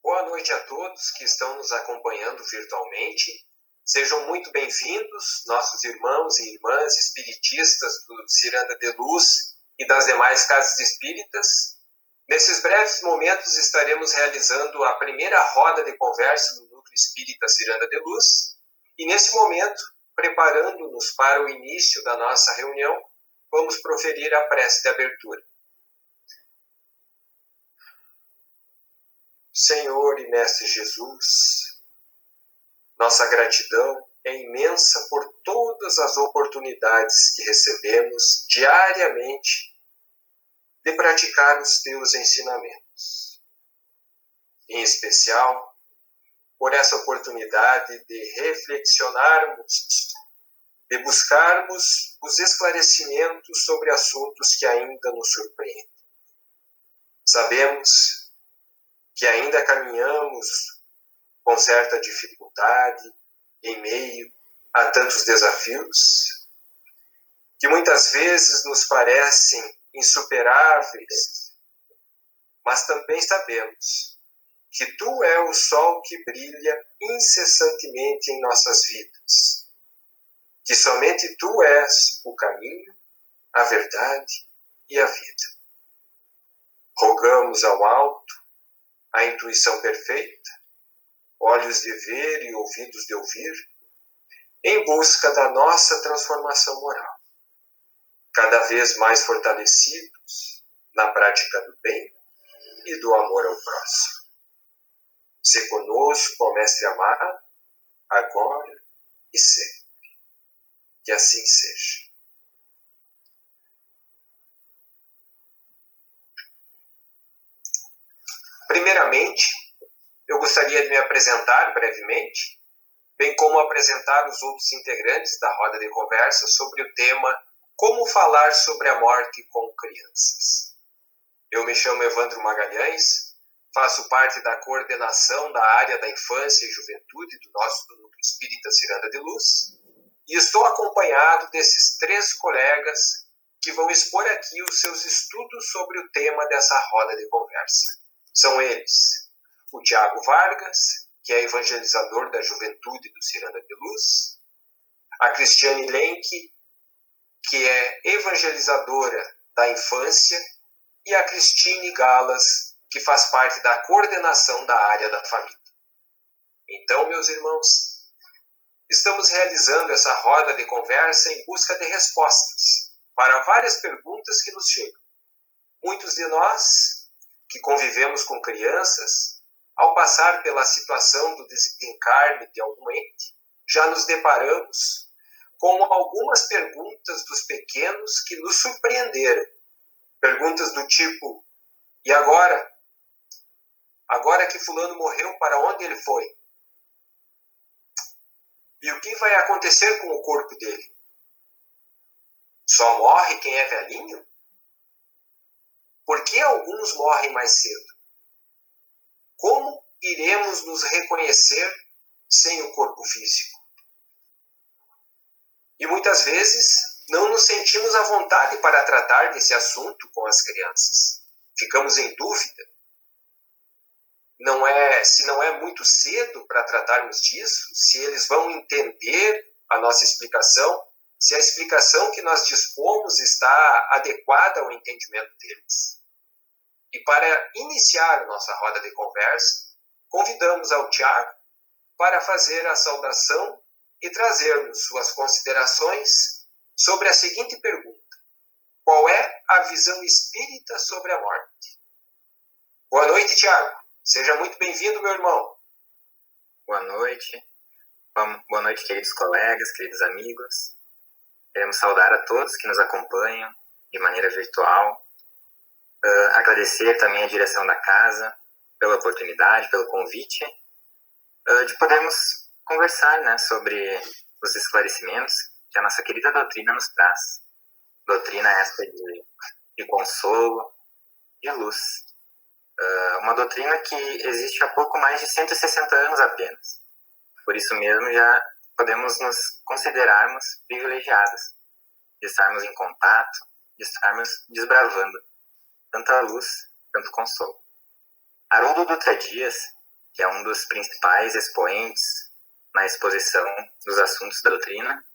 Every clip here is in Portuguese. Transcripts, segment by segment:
Boa noite a todos que estão nos acompanhando virtualmente. Sejam muito bem-vindos, nossos irmãos e irmãs espiritistas do Ciranda de Luz e das demais casas espíritas. Nesses breves momentos estaremos realizando a primeira roda de conversa do Núcleo Espírita Ciranda de Luz. E nesse momento, preparando-nos para o início da nossa reunião, vamos proferir a prece de abertura. Senhor e Mestre Jesus, nossa gratidão é imensa por todas as oportunidades que recebemos diariamente de praticar os teus ensinamentos. Em especial, por essa oportunidade de reflexionarmos, de buscarmos os esclarecimentos sobre assuntos que ainda nos surpreendem. Sabemos que ainda caminhamos com certa dificuldade em meio a tantos desafios, que muitas vezes nos parecem insuperáveis, mas também sabemos que Tu é o sol que brilha incessantemente em nossas vidas, que somente Tu és o caminho, a verdade e a vida. Rogamos ao alto a intuição perfeita, olhos de ver e ouvidos de ouvir, em busca da nossa transformação moral, cada vez mais fortalecidos na prática do bem e do amor ao próximo. Se conosco, ó Mestre amado, agora e sempre. Que assim seja. Primeiramente, eu gostaria de me apresentar brevemente, bem como apresentar os outros integrantes da roda de conversa sobre o tema Como falar sobre a morte com crianças. Eu me chamo Evandro Magalhães, faço parte da coordenação da área da infância e juventude do nosso Núcleo Espírita Ciranda de Luz e estou acompanhado desses 3 colegas que vão expor aqui os seus estudos sobre o tema dessa roda de conversa. São eles o Tiago Vargas, que é evangelizador da juventude do Ciranda de Luz, a Cristiane Lenk, que é evangelizadora da infância, e a Cristine Galas, que faz parte da coordenação da área da família. Então, meus irmãos, estamos realizando essa roda de conversa em busca de respostas para várias perguntas que nos chegam. Muitos de nós, que convivemos com crianças, ao passar pela situação do desencarne de algum ente, já nos deparamos com algumas perguntas dos pequenos que nos surpreenderam. Perguntas do tipo, e agora? Agora que fulano morreu, para onde ele foi? E o que vai acontecer com o corpo dele? Só morre quem é velhinho? Por que alguns morrem mais cedo? Como iremos nos reconhecer sem o corpo físico? E muitas vezes não nos sentimos à vontade para tratar desse assunto com as crianças. Ficamos em dúvida. Se não é muito cedo para tratarmos disso, se eles vão entender a nossa explicação, se a explicação que nós dispomos está adequada ao entendimento deles. E para iniciar a nossa roda de conversa, convidamos ao Tiago para fazer a saudação e trazermos suas considerações sobre a seguinte pergunta: qual é a visão espírita sobre a morte? Boa noite, Tiago. Seja muito bem-vindo, meu irmão. Boa noite. Boa noite, queridos colegas, queridos amigos. Queremos saudar a todos que nos acompanham de maneira virtual. Agradecer também a direção da casa pela oportunidade, pelo convite de podermos conversar, né, sobre os esclarecimentos que a nossa querida doutrina nos traz. Doutrina essa de consolo e luz. Uma doutrina que existe há pouco mais de 160 anos apenas. Por isso mesmo já podemos nos considerarmos privilegiados de estarmos em contato, de estarmos desbravando tanto a luz, tanto o consolo. Haroldo Dutra Dias, que é um dos principais expoentes na exposição dos assuntos da doutrina,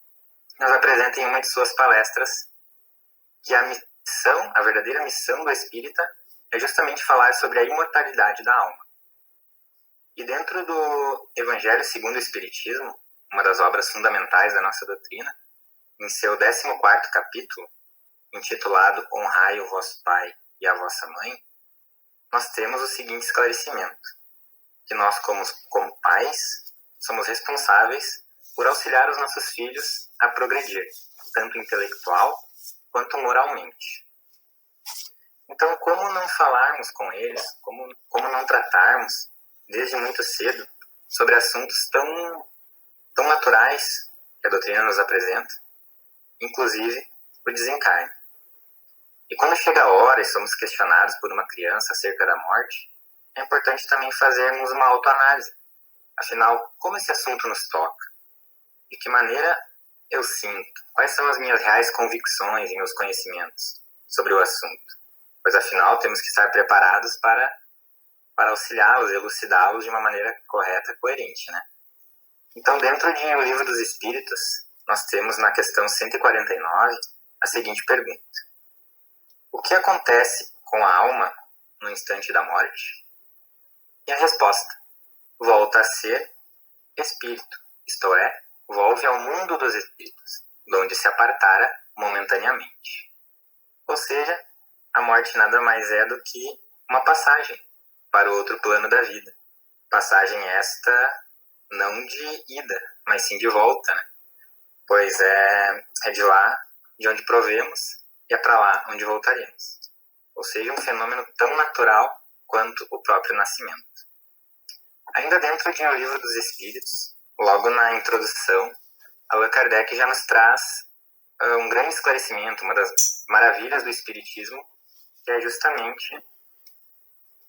nos apresenta em uma de suas palestras que a verdadeira missão do espírita é justamente falar sobre a imortalidade da alma. E dentro do Evangelho segundo o Espiritismo, uma das obras fundamentais da nossa doutrina, em seu 14º capítulo, intitulado Honrai o vosso pai e a vossa mãe, nós temos o seguinte esclarecimento, que nós, como pais, somos responsáveis por auxiliar os nossos filhos a progredir, tanto intelectual quanto moralmente. Então, como não falarmos com eles, como não tratarmos, desde muito cedo, sobre assuntos tão naturais que a doutrina nos apresenta, inclusive o desencarne. E quando chega a hora e somos questionados por uma criança acerca da morte, é importante também fazermos uma autoanálise. Afinal, como esse assunto nos toca? De que maneira eu sinto? Quais são as minhas reais convicções e meus conhecimentos sobre o assunto? Pois, afinal, temos que estar preparados para auxiliá-los, elucidá-los de uma maneira correta e coerente, né? Então, dentro de O Livro dos Espíritos, nós temos na questão 149 a seguinte pergunta. O que acontece com a alma no instante da morte? E a resposta: volta a ser espírito, isto é, volve ao mundo dos espíritos, de onde se apartara momentaneamente. Ou seja, a morte nada mais é do que uma passagem para o outro plano da vida. Passagem esta não de ida, mas sim de volta, né? Pois é de lá de onde provemos e é para lá onde voltaremos. Ou seja, um fenômeno tão natural quanto o próprio nascimento. Ainda dentro de O Livro dos Espíritos, logo na introdução, Allan Kardec já nos traz um grande esclarecimento, uma das maravilhas do Espiritismo, que é justamente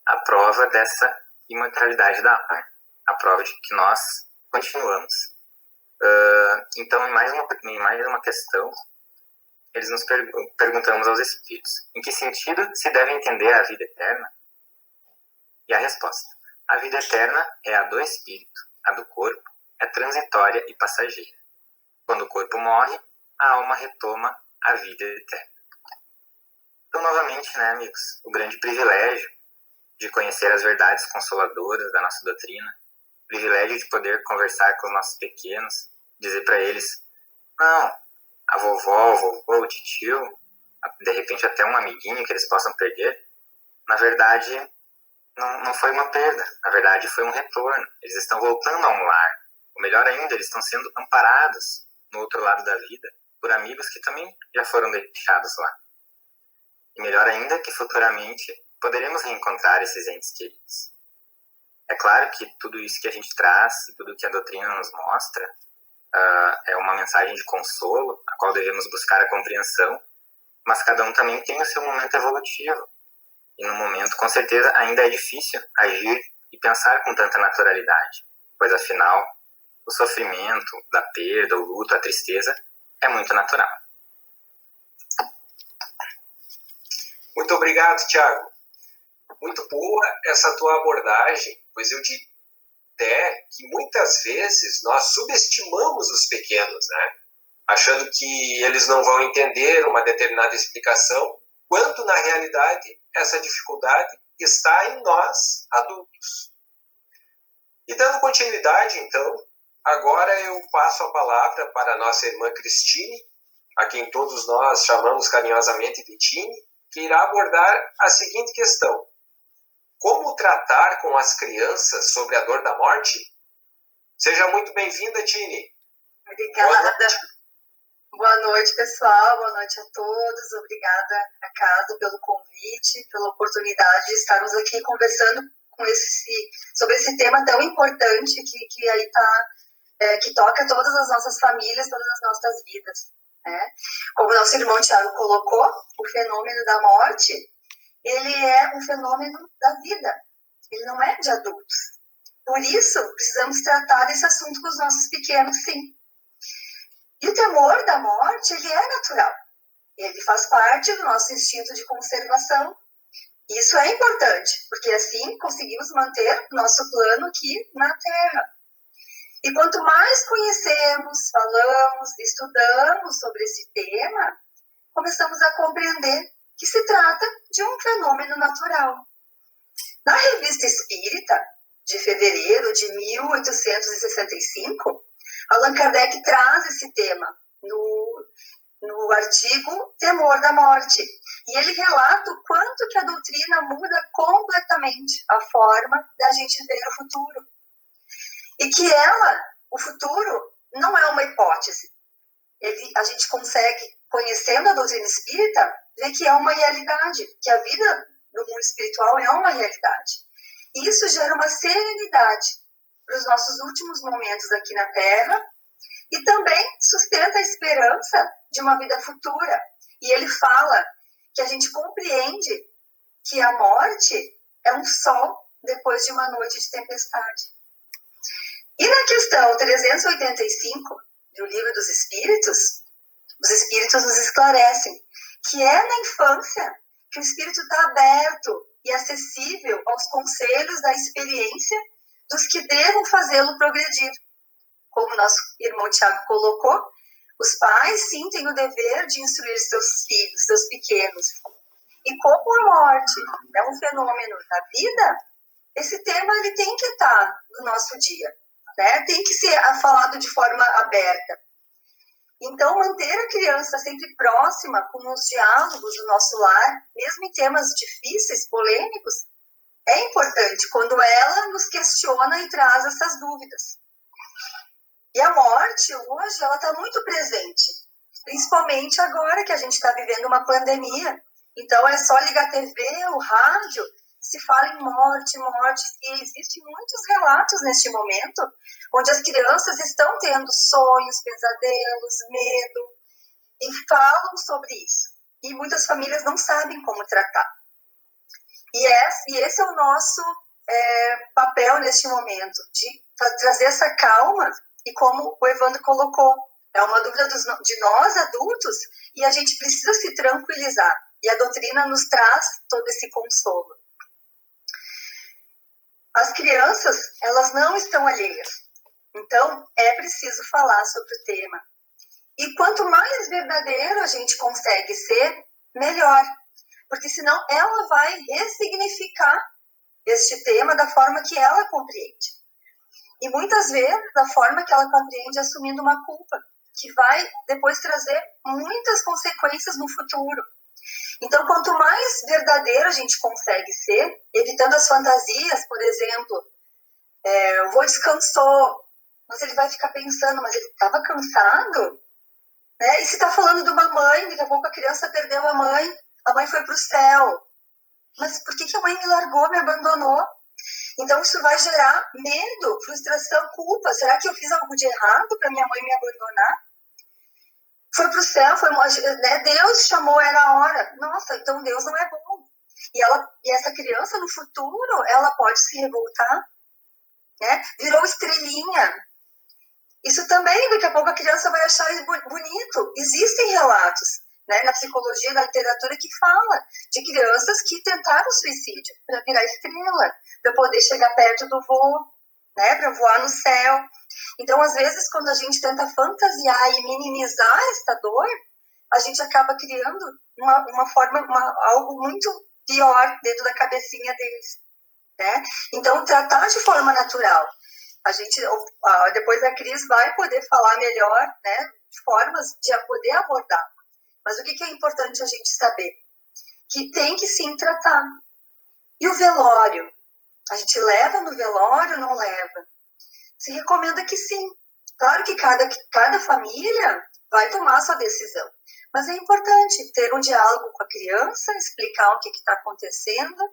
a prova dessa imortalidade da alma, a prova de que nós continuamos. Então, em mais uma questão, eles nos perguntamos aos Espíritos, em que sentido se deve entender a vida eterna? E a resposta: a vida eterna é a do Espírito, a do corpo é transitória e passageira. Quando o corpo morre, a alma retoma a vida eterna. Então, novamente, né, amigos, o grande privilégio de conhecer as verdades consoladoras da nossa doutrina, o privilégio de poder conversar com os nossos pequenos, dizer para eles, não, a vovó, o vovô, o tio, de repente até um amiguinho que eles possam perder, na verdade, não foi uma perda, na verdade foi um retorno. Eles estão voltando a um lar. Ou melhor ainda, eles estão sendo amparados no outro lado da vida por amigos que também já foram deixados lá. E melhor ainda que futuramente poderemos reencontrar esses entes queridos. É claro que tudo isso que a gente traz e tudo que a doutrina nos mostra é uma mensagem de consolo, a qual devemos buscar a compreensão, mas cada um também tem o seu momento evolutivo. E no momento, com certeza, ainda é difícil agir e pensar com tanta naturalidade, pois afinal, o sofrimento da perda, o luto, a tristeza é muito natural. Muito obrigado, Tiago. Muito boa essa tua abordagem, pois eu diria até que muitas vezes nós subestimamos os pequenos, né? Achando que eles não vão entender uma determinada explicação, quando na realidade essa dificuldade está em nós, adultos. E dando continuidade, então, agora eu passo a palavra para a nossa irmã Cristine, a quem todos nós chamamos carinhosamente de Tine, que irá abordar a seguinte questão: como tratar com as crianças sobre a dor da morte? Seja muito bem-vinda, Tine. Obrigada. Boa noite, pessoal. Boa noite a todos. Obrigada, Acaso, pelo convite, pela oportunidade de estarmos aqui conversando sobre esse tema tão importante que aí que toca todas as nossas famílias, todas as nossas vidas, né? Como o nosso irmão Tiago colocou, o fenômeno da morte, ele é um fenômeno da vida. Ele não é de adultos. Por isso, precisamos tratar desse assunto com os nossos pequenos, sim. E o temor da morte, ele é natural. Ele faz parte do nosso instinto de conservação, Isso é importante, porque assim conseguimos manter o nosso plano aqui na Terra. E quanto mais conhecemos, falamos, estudamos sobre esse tema, começamos a compreender que se trata de um fenômeno natural. Na Revista Espírita, de fevereiro de 1865, Allan Kardec traz esse tema no artigo Temor da Morte. E ele relata o quanto que a doutrina muda completamente a forma da gente ver o futuro. E que o futuro, não é uma hipótese. A gente consegue, conhecendo a doutrina espírita, ver que é uma realidade, que a vida do mundo espiritual é uma realidade. E isso gera uma serenidade para os nossos últimos momentos aqui na Terra e também sustenta a esperança de uma vida futura. E ele fala que a gente compreende que a morte é um sol depois de uma noite de tempestade. E na questão 385 do Livro dos Espíritos, os Espíritos nos esclarecem que é na infância que o espírito está aberto e acessível aos conselhos da experiência dos que devam fazê-lo progredir. Como nosso irmão Tiago colocou, os pais sim têm o dever de instruir seus filhos, seus pequenos. E como a morte é um fenômeno da vida, esse tema ele tem que estar no nosso dia, né? Tem que ser falado de forma aberta. Então, manter a criança sempre próxima com os diálogos do nosso lar, mesmo em temas difíceis, polêmicos, é importante quando ela nos questiona e traz essas dúvidas. E a morte, hoje, ela está muito presente, principalmente agora que a gente está vivendo uma pandemia. Então, é só ligar a TV, o rádio, se fala em morte, e existem muitos relatos neste momento, onde as crianças estão tendo sonhos, pesadelos, medo, e falam sobre isso. E muitas famílias não sabem como tratar. E esse é o nosso papel neste momento, de trazer essa calma, e como o Evandro colocou, é uma dúvida de nós, adultos, e a gente precisa se tranquilizar. E a doutrina nos traz todo esse consolo. As crianças, elas não estão alheias. Então, é preciso falar sobre o tema. E quanto mais verdadeiro a gente consegue ser, melhor. Porque senão ela vai ressignificar este tema da forma que ela compreende. E muitas vezes, da forma que ela compreende, assumindo uma culpa, que vai depois trazer muitas consequências no futuro. Então, quanto mais verdadeiro a gente consegue ser, evitando as fantasias, por exemplo, o vô descansou, mas ele vai ficar pensando, mas ele estava cansado? Né? E se está falando de uma mãe, daqui a pouco a criança perdeu a mãe foi para o céu. Mas por que a mãe me largou, me abandonou? Então, isso vai gerar medo, frustração, culpa. Será que eu fiz algo de errado para minha mãe me abandonar? Foi para o céu, né? Deus chamou, era a hora. Nossa, então Deus não é bom. E essa criança, no futuro, ela pode se revoltar. Né? Virou estrelinha. Isso também, daqui a pouco a criança vai achar bonito. Existem relatos, né, na psicologia, na literatura, que fala de crianças que tentaram suicídio para virar estrela, para poder chegar perto do voo, né, para voar no céu. Então, às vezes, quando a gente tenta fantasiar e minimizar esta dor, a gente acaba criando uma forma, algo muito pior dentro da cabecinha deles. Né? Então, tratar de forma natural. Depois a Cris vai poder falar melhor, né, formas de poder abordar. Mas o que é importante a gente saber? Que tem que sim tratar. E o velório? A gente leva no velório ou não leva? Se recomenda que sim. Claro que cada família vai tomar a sua decisão. Mas é importante ter um diálogo com a criança, explicar o que está acontecendo.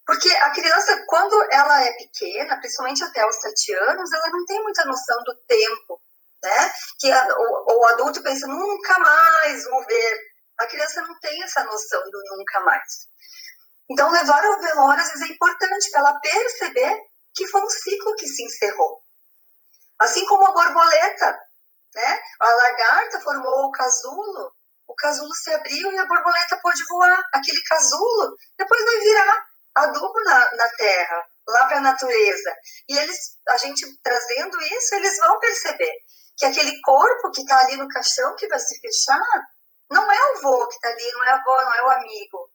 Porque a criança, quando ela é pequena, principalmente até os 7 anos, ela não tem muita noção do tempo, né? Que o adulto pensa, nunca mais vou ver. A criança não tem essa noção do nunca mais. Então, levar ao velório, às vezes, é importante para ela perceber que foi um ciclo que se encerrou. Assim como a borboleta, né? A lagarta formou o casulo, o casulo se abriu e a borboleta pôde voar. Aquele casulo depois vai virar adubo na terra, lá para a natureza. E a gente trazendo isso, eles vão perceber que aquele corpo que está ali no caixão, que vai se fechar, não é o vô que está ali, não é a avó, não é o amigo.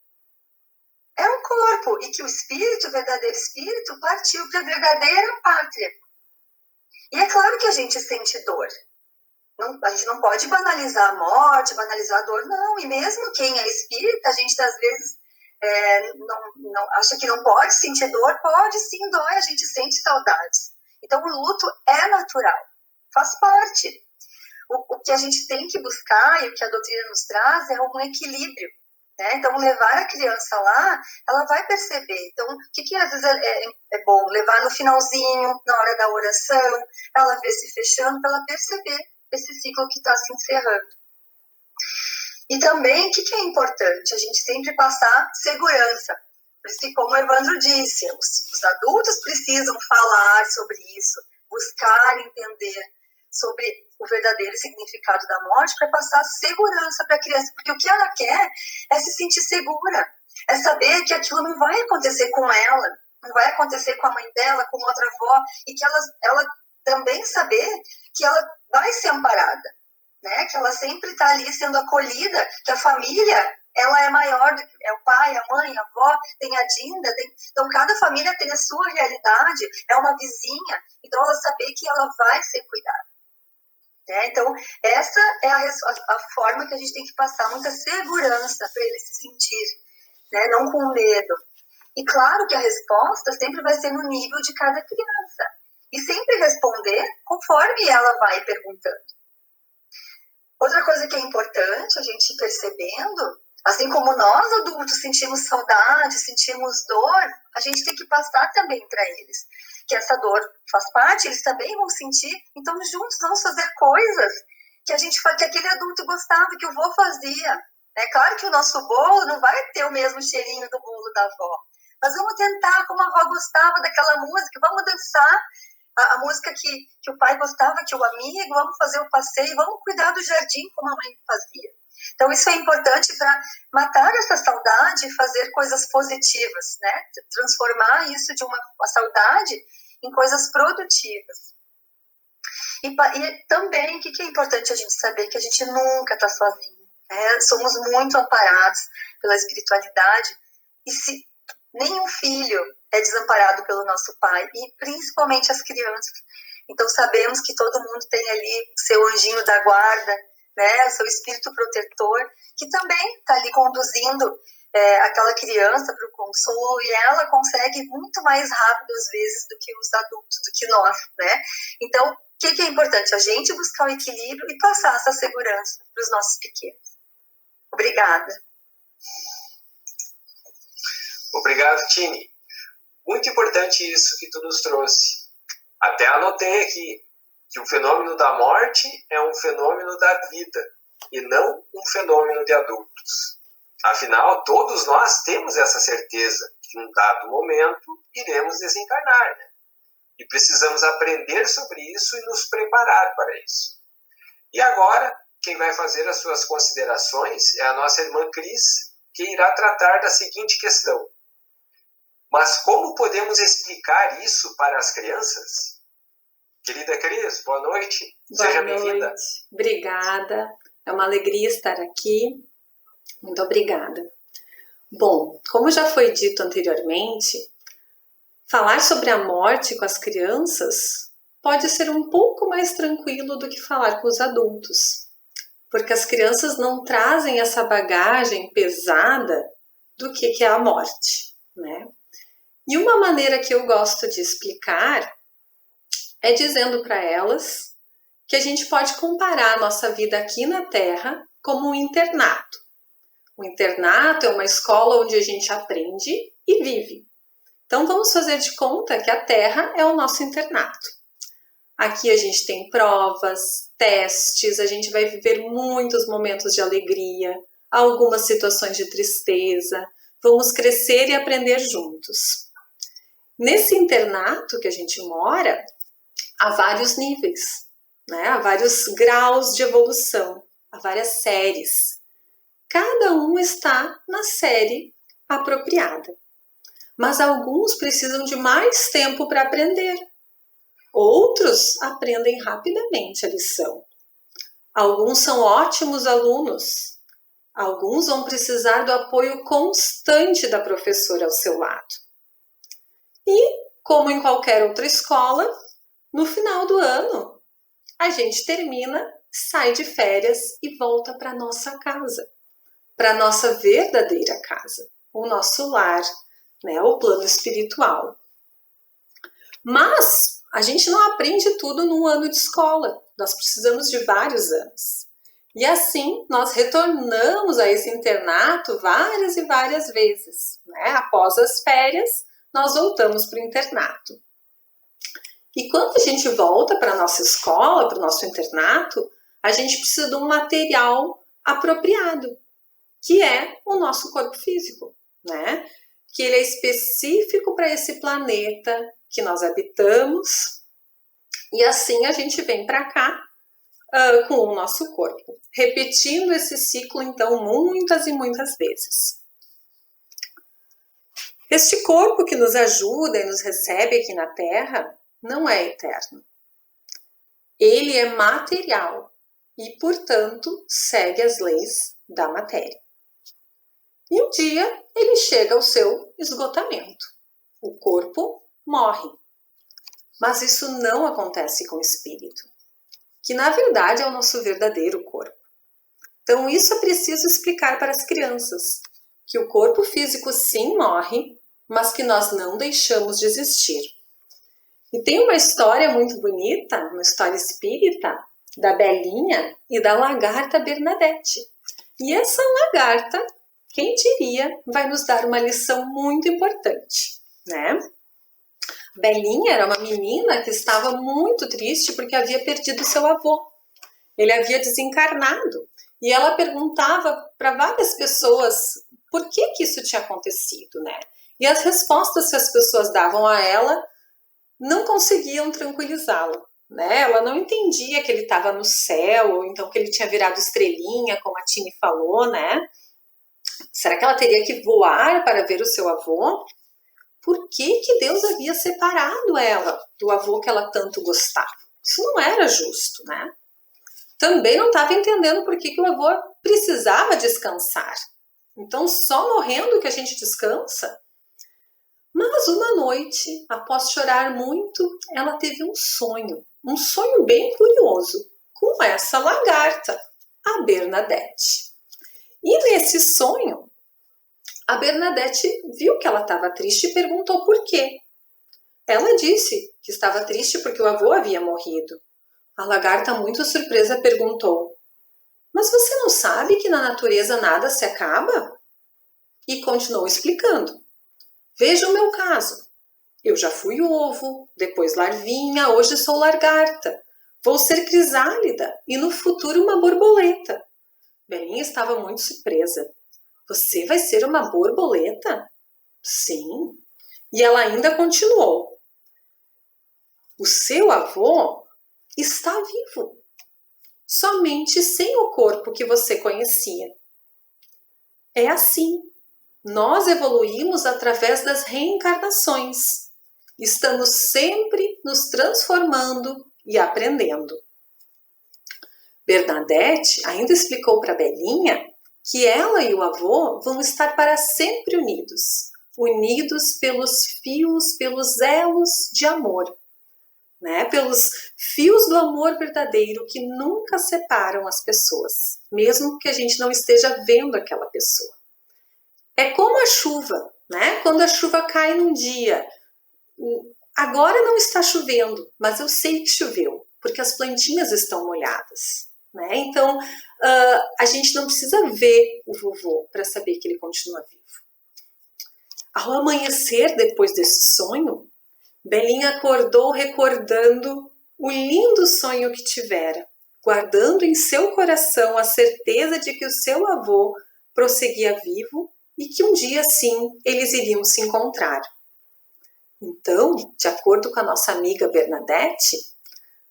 É um corpo, e que o espírito, o verdadeiro espírito, partiu para a verdadeira pátria. E é claro que a gente sente dor. A gente não pode banalizar a morte, banalizar a dor, não. E mesmo quem é espírita, a gente às vezes não acha que não pode sentir dor. Pode sim, dói, a gente sente saudades. Então o luto é natural, faz parte. O que a gente tem que buscar e o que a doutrina nos traz é um equilíbrio. Né? Então, levar a criança lá, ela vai perceber. Então, o que às vezes é bom? Levar no finalzinho, na hora da oração, ela ver se fechando, para ela perceber esse ciclo que está se encerrando. E também, o que é importante? A gente sempre passar segurança. Por isso que, como o Evandro disse, os adultos precisam falar sobre isso, buscar entender sobre o verdadeiro significado da morte para passar segurança para a criança, porque o que ela quer é se sentir segura, é saber que aquilo não vai acontecer com ela, não vai acontecer com a mãe dela, com outra avó, e que ela também saber que ela vai ser amparada, né? Que ela sempre está ali sendo acolhida, que a família ela é maior, é o pai, a mãe, a avó, tem a Dinda, então cada família tem a sua realidade, é uma vizinha, então ela saber que ela vai ser cuidada. Então, essa é a forma que a gente tem que passar, muita segurança para ele se sentir, né? Não com medo. E claro que a resposta sempre vai ser no nível de cada criança. E sempre responder conforme ela vai perguntando. Outra coisa que é importante a gente ir percebendo, assim como nós adultos sentimos saudade, sentimos dor, a gente tem que passar também para eles. Que essa dor faz parte, eles também vão sentir, então juntos vamos fazer coisas que aquele adulto gostava, que o vô fazia. É claro que o nosso bolo não vai ter o mesmo cheirinho do bolo da avó, mas vamos tentar, como a avó gostava daquela música, vamos dançar a música que o pai gostava, que o amigo, vamos fazer o passeio, vamos cuidar do jardim como a mãe fazia. Então isso é importante para matar essa saudade e fazer coisas positivas, né? Transformar isso de uma saudade em coisas produtivas. E também, o que é importante a gente saber? Que a gente nunca está sozinho. Né? Somos muito amparados pela espiritualidade e nenhum filho é desamparado pelo nosso pai, e principalmente as crianças. Então sabemos que todo mundo tem ali seu anjinho da guarda, né, seu espírito protetor, que também está ali conduzindo aquela criança para o consolo, e ela consegue muito mais rápido às vezes do que os adultos, do que nós, né? Então, o que é importante? A gente buscar o equilíbrio e passar essa segurança para os nossos pequenos. Obrigada. Obrigado, Tini. Muito importante isso que tu nos trouxe. Até anotei aqui que o fenômeno da morte é um fenômeno da vida e não um fenômeno de adultos. Afinal, todos nós temos essa certeza que em um dado momento iremos desencarnar, né? E precisamos aprender sobre isso e nos preparar para isso. E agora, quem vai fazer as suas considerações é a nossa irmã Cris, que irá tratar da seguinte questão: mas como podemos explicar isso para as crianças? Querida Cris, boa noite. Seja bem-vinda. Obrigada. É uma alegria estar aqui. Muito obrigada. Bom, como já foi dito anteriormente, falar sobre a morte com as crianças pode ser um pouco mais tranquilo do que falar com os adultos, porque as crianças não trazem essa bagagem pesada do que é a morte, né? E uma maneira que eu gosto de explicar é dizendo para elas que a gente pode comparar a nossa vida aqui na Terra como um internato. O internato é uma escola onde a gente aprende e vive. Então vamos fazer de conta que a Terra é o nosso internato. Aqui a gente tem provas, testes, a gente vai viver muitos momentos de alegria, algumas situações de tristeza, vamos crescer e aprender juntos. Nesse internato que a gente mora, há vários níveis, né? Há vários graus de evolução, há várias séries. cada um está na série apropriada. Mas alguns precisam de mais tempo para aprender. Outros aprendem rapidamente a lição. Alguns são ótimos alunos. Alguns vão precisar do apoio constante da professora ao seu lado. E, como em qualquer outra escola, no final do ano, a gente termina, sai de férias e volta para nossa casa, para nossa verdadeira casa, o nosso lar, né, o plano espiritual. Mas a gente não aprende tudo num ano de escola, nós precisamos de vários anos. E assim, nós retornamos a esse internato várias e várias vezes, né? Após as férias, nós voltamos para o internato. E quando a gente volta para a nossa escola, para o nosso internato, a gente precisa de um material apropriado, que é o nosso corpo físico, né? Que ele é específico para esse planeta que nós habitamos, e assim a gente vem para cá com o nosso corpo, repetindo esse ciclo, então, muitas e muitas vezes. Este corpo que nos ajuda e nos recebe aqui na Terra não é eterno. Ele é material e, portanto, segue as leis da matéria. E um dia ele chega ao seu esgotamento. O corpo morre. Mas isso não acontece com o espírito, que na verdade é o nosso verdadeiro corpo. Então isso é preciso explicar para as crianças, que o corpo físico sim morre, mas que nós não deixamos de existir. E tem uma história muito bonita, uma história espírita, da Belinha e da lagarta Bernadette. E essa lagarta, quem diria, vai nos dar uma lição muito importante, né? Belinha era uma menina que estava muito triste porque havia perdido seu avô. Ele havia desencarnado. E ela perguntava para várias pessoas por que isso tinha acontecido, né? E as respostas que as pessoas davam a ela não conseguiam tranquilizá-la, né? Ela não entendia que ele estava no céu, ou então que ele tinha virado estrelinha, como a Tini falou, né? Será que ela teria que voar para ver o seu avô? Por que Deus havia separado ela do avô que ela tanto gostava? Isso não era justo, né? Também não estava entendendo por que o avô precisava descansar. Então, só morrendo que a gente descansa? Mas uma noite, após chorar muito, ela teve um sonho bem curioso, com essa lagarta, a Bernadette. E nesse sonho, a Bernadette viu que ela estava triste e perguntou por quê. Ela disse que estava triste porque o avô havia morrido. A lagarta, muito surpresa, perguntou: mas você não sabe que na natureza nada se acaba? E continuou explicando. Veja o meu caso. Eu já fui ovo, depois larvinha, hoje sou lagarta. Vou ser crisálida e no futuro uma borboleta. Belinha estava muito surpresa. Você vai ser uma borboleta? Sim. E ela ainda continuou. O seu avô está vivo, somente sem o corpo que você conhecia. É assim. Nós evoluímos através das reencarnações. Estamos sempre nos transformando e aprendendo. Bernadette ainda explicou para Belinha que ela e o avô vão estar para sempre unidos pelos fios, pelos elos de amor, né? Pelos fios do amor verdadeiro que nunca separam as pessoas, mesmo que a gente não esteja vendo aquela pessoa. É como a chuva, né? Quando a chuva cai num dia, agora não está chovendo, mas eu sei que choveu, porque as plantinhas estão molhadas, né? Então, a gente não precisa ver o vovô para saber que ele continua vivo. Ao amanhecer, depois desse sonho, Belinha acordou recordando o lindo sonho que tivera, guardando em seu coração a certeza de que o seu avô prosseguia vivo e que um dia, sim, eles iriam se encontrar. Então, de acordo com a nossa amiga Bernadette,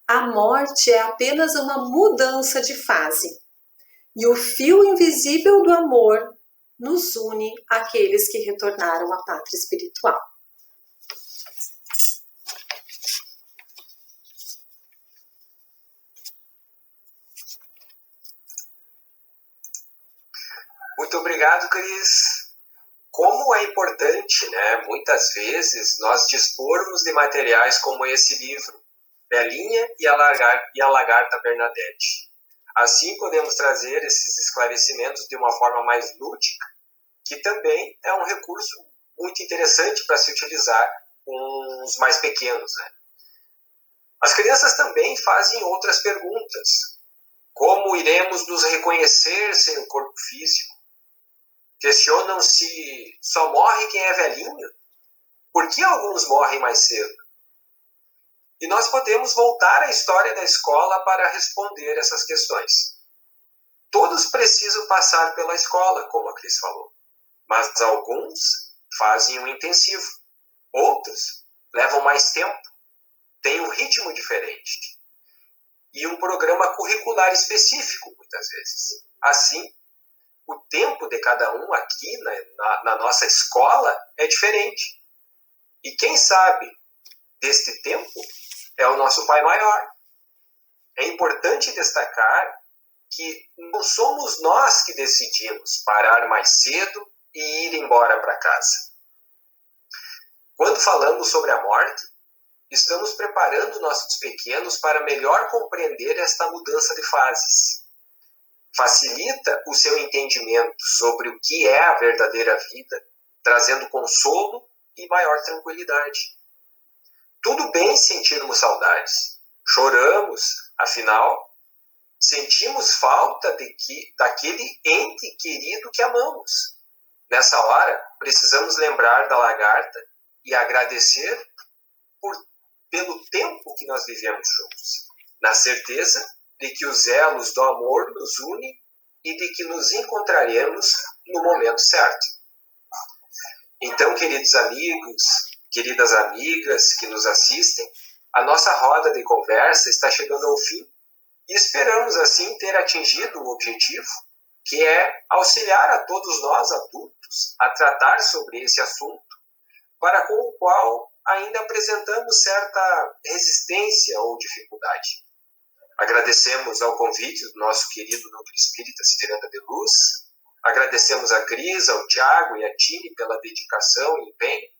a morte é apenas uma mudança de fase. e o fio invisível do amor nos une àqueles que retornaram à pátria espiritual. Muito obrigado, Cris. Como é importante, né, muitas vezes, nós dispormos de materiais como esse livro, Belinha e a Lagarta Bernadette. Assim podemos trazer esses esclarecimentos de uma forma mais lúdica, que também é um recurso muito interessante para se utilizar com os mais pequenos, né? As crianças também fazem outras perguntas. Como iremos nos reconhecer sem o corpo físico? Questionam se só morre quem é velhinho? Por que alguns morrem mais cedo? E nós podemos voltar à história da escola para responder essas questões. Todos precisam passar pela escola, como a Cris falou, mas alguns fazem um intensivo, outros levam mais tempo, têm um ritmo diferente e um programa curricular específico, muitas vezes. Assim, o tempo de cada um aqui na nossa escola é diferente. E quem sabe deste tempo é o nosso Pai Maior. É importante destacar que não somos nós que decidimos parar mais cedo e ir embora para casa. Quando falamos sobre a morte, estamos preparando nossos pequenos para melhor compreender esta mudança de fases. Facilita o seu entendimento sobre o que é a verdadeira vida, trazendo consolo e maior tranquilidade. Tudo bem sentirmos saudades. Choramos, afinal, sentimos falta daquele ente querido que amamos. Nessa hora, precisamos lembrar da lagarta e agradecer pelo tempo que nós vivemos juntos, na certeza de que os elos do amor nos unem e de que nos encontraremos no momento certo. Então, queridos amigos, queridas amigas que nos assistem, a nossa roda de conversa está chegando ao fim e esperamos, assim, ter atingido o objetivo, que é auxiliar a todos nós, adultos, a tratar sobre esse assunto, para com o qual ainda apresentamos certa resistência ou dificuldade. Agradecemos ao convite do nosso querido Núcleo Espírita Ciranda de Luz, agradecemos a Cris, ao Tiago e a Tine pela dedicação e empenho,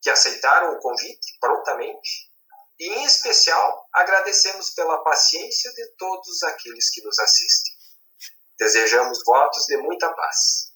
que aceitaram o convite prontamente, e em especial agradecemos pela paciência de todos aqueles que nos assistem. Desejamos votos de muita paz.